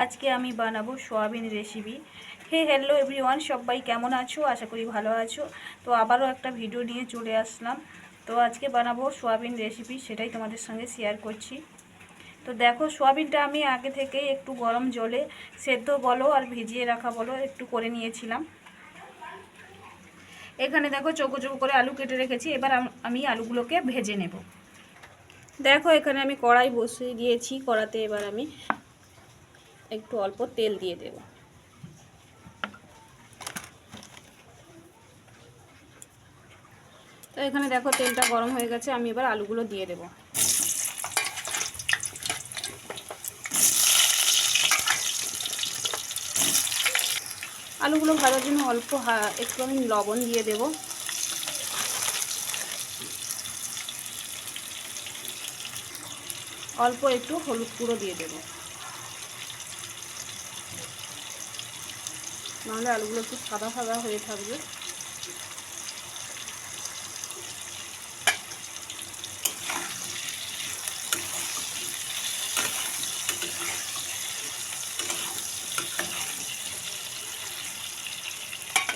আজকে আমি বানাবো সোয়াবিন রেসিপি। হ্যালো এভরিওয়ান, সবাই কেমন আছো? আশা করি ভালো আছো। তো আবারও একটা ভিডিও নিয়ে চলে আসলাম। তো আজকে বানাবো সোয়াবিন রেসিপি, সেটাই তোমাদের সঙ্গে শেয়ার করছি। তো দেখো, সোয়াবিনটা আমি আগে থেকে একটু গরম জলে সেদ্ধ বলো আর ভিজিয়ে রাখা বলো একটু করে নিয়েছিলাম। এখানে দেখো চৌকো চৌকো করে আলু কেটে রেখেছি। এবার আমি আলুগুলোকে ভেজে নেব। দেখো, এখানে আমি কড়াই বসিয়ে দিয়েছি। কড়াতে এবার আমি একটু অল্প তেল দিয়ে দেব। তো এখানে দেখো তেলটা গরম হয়ে গেছে, আমি এবার আলুগুলো দিয়ে দেব। আলুগুলো ভাজার জন্য অল্প একটু আমি লবণ দিয়ে দেব। অল্প একটু হলুদ গুঁড়ো দিয়ে দেব, নাহলে আলুগুলো একটু সাদা সাদা হয়ে থাকবে।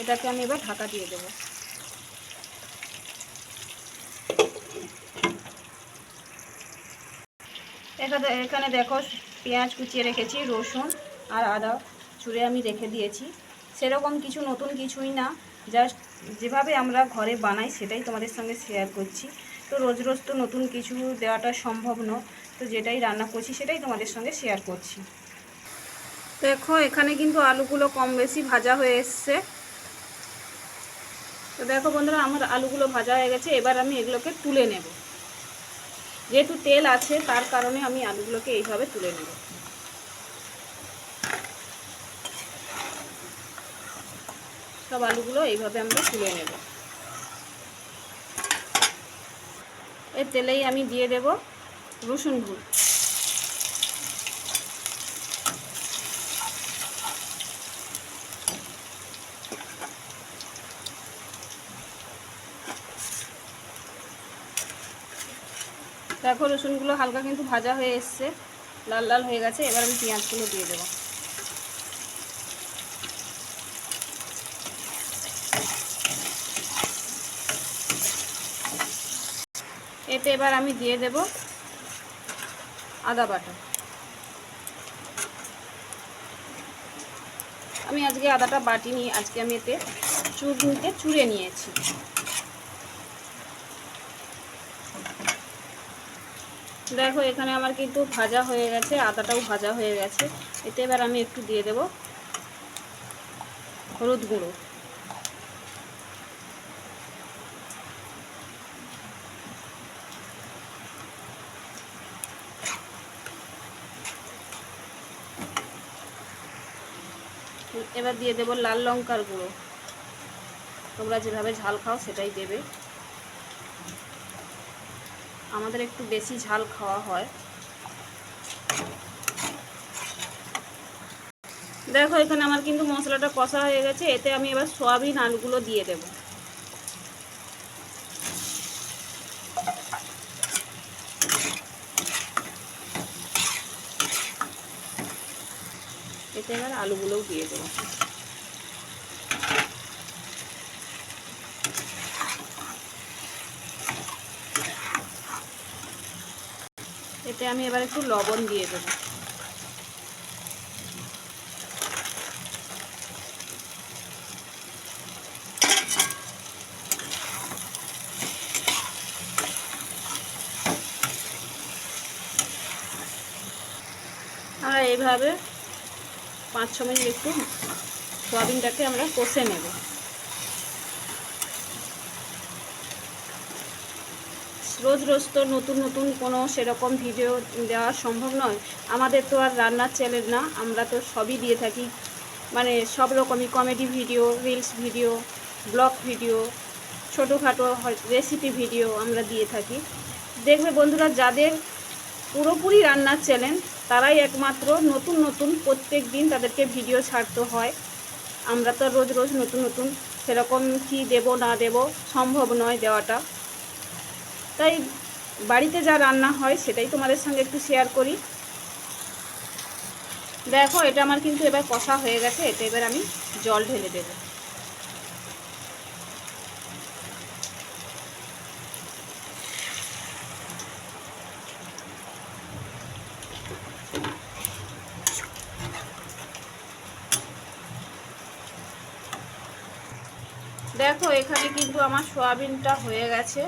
এটাকে আমি এবার ঢাকা দিয়ে দেব। এখানে দেখো পেঁয়াজ কুচিয়ে রেখেছি, রসুন আর আদা চুড়ে আমি রেখে দিয়েছি। সেরকম কিছু নতুন কিছুই না, জাস্ট যেভাবে আমরা ঘরে বানাই সেটাই তোমাদের সঙ্গে শেয়ার করছি। তো রোজ রোজ তো নতুন কিছু দেওয়াটা সম্ভব নয়, তো যেটাই রান্না করছি সেটাই তোমাদের সঙ্গে শেয়ার করছি। দেখো, এখানে কিন্তু আলুগুলো কম বেশি ভাজা হয়ে এসছে। তো দেখো বন্ধুরা, আমার আলুগুলো ভাজা হয়ে গেছে। এবার আমি এগুলোকে তুলে নেব। যেহেতু তেল আছে তার কারণে আমি আলুগুলোকে এইভাবে তুলে নেব। সব আলুগুলো এইভাবে আমরা তুলে নেব। এর তেলেই আমি দিয়ে দেব রসুন গুঁড়ো। দেখো রসুনগুলো হালকা কিন্তু ভাজা হয়ে এসছে, লাল লাল হয়ে গেছে। এবার আমি পেঁয়াজগুলো দিয়ে দেবো। এতে এবার আমি দিয়ে দেব আদা বাটা। আমি আজকে আদাটা বাটিনি, আজকে আমি এতে চুড়ে নিয়েছি। দেখো, এখানে আমার কিন্তু ভাজা হয়ে গেছে, আদাটাও ভাজা হয়ে গেছে। এতে এবার আমি একটু দিয়ে দেব হলুদ গুঁড়ো। এবার দিয়ে দেব লাল লঙ্কার গুঁড়ো। তোমরা যেভাবে ঝাল খাও সেটাই দেবে। আমাদের একটু বেশি ঝাল খাওয়া হয়। দেখো, এখানে আমার কিন্তু মশলাটা কষা হয়ে গেছে। এতে আমি এবার সয়াবিন আলুগুলো দিয়ে দেব। এতে এবার আলুগুলোও দিয়ে দেব। এতে আমি এবার একটু লবণ দিয়ে দেব। আমরা এইভাবে 5-6 মিনিট একটু সয়াবিনটাকে আমরা কষে নেব। রোজ রোজ তো নতুন নতুন কোনো সেরকম ভিডিও দেওয়া সম্ভব নয়। আমাদের তো আর রান্নার চ্যানেল না, আমরা তো সবই দিয়ে থাকি। মানে সব রকমই comedy video, reels video, blog video, ছোটোখাটো রেসিপি ভিডিও আমরা দিয়ে থাকি। দেখবে বন্ধুরা, যাদের পুরোপুরি রান্নার চ্যানেল তারাই একমাত্র নতুন নতুন প্রত্যেক দিন তাদেরকে ভিডিও ছাড়তে হয়। আমরা তো রোজ রোজ নতুন নতুন সেরকম কি দেব না দেব সম্ভব নয় দেওয়াটা। তাই বাড়িতে যা রান্না হয় সেটাই তোমাদের সঙ্গে একটু শেয়ার করি। দেখো এটা আমার কিন্তু এবার কষা হয়ে গেছে, এতে এবার আমি জল ঢেলে দেবো। দেখো এখানে কিন্তু আমার সয়াবিনটা হয়ে গেছে,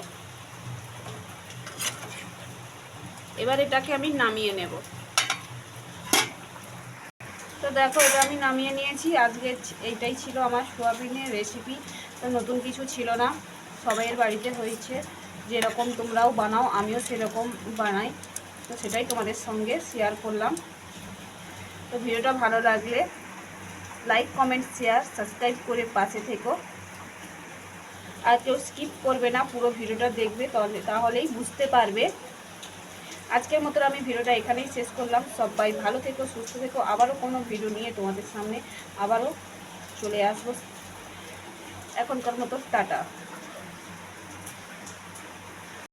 এবার এটাকে আমি নামিয়ে নেব। তো দেখো এটা আমি নামিয়ে নিয়েছি। আজকে এইটাই ছিল আমার সোয়াবিনের রেসিপি। তো নতুন কিছু ছিল না, সবাইয়ের বাড়িতে হয়েছে, যেরকম তোমরাও বানাও আমিও সেরকম বানাই, তো সেটাই তোমাদের সঙ্গে শেয়ার করলাম। তো ভিডিওটা ভালো লাগলে লাইক কমেন্ট শেয়ার সাবস্ক্রাইব করে পাশে থেকো, আর কেউ স্কিপ করবে না, পুরো ভিডিওটা দেখবে, তাহলেই বুঝতে পারবে। আজকের মতো আমি ভিডিওটা এখানেই শেষ করলাম। সবাই ভালো থেকো, সুস্থ থেকো। আবারও কোনো ভিডিও নিয়ে তোমাদের সামনে আবারও চলে আসবো। এখনকার মতো টাটা।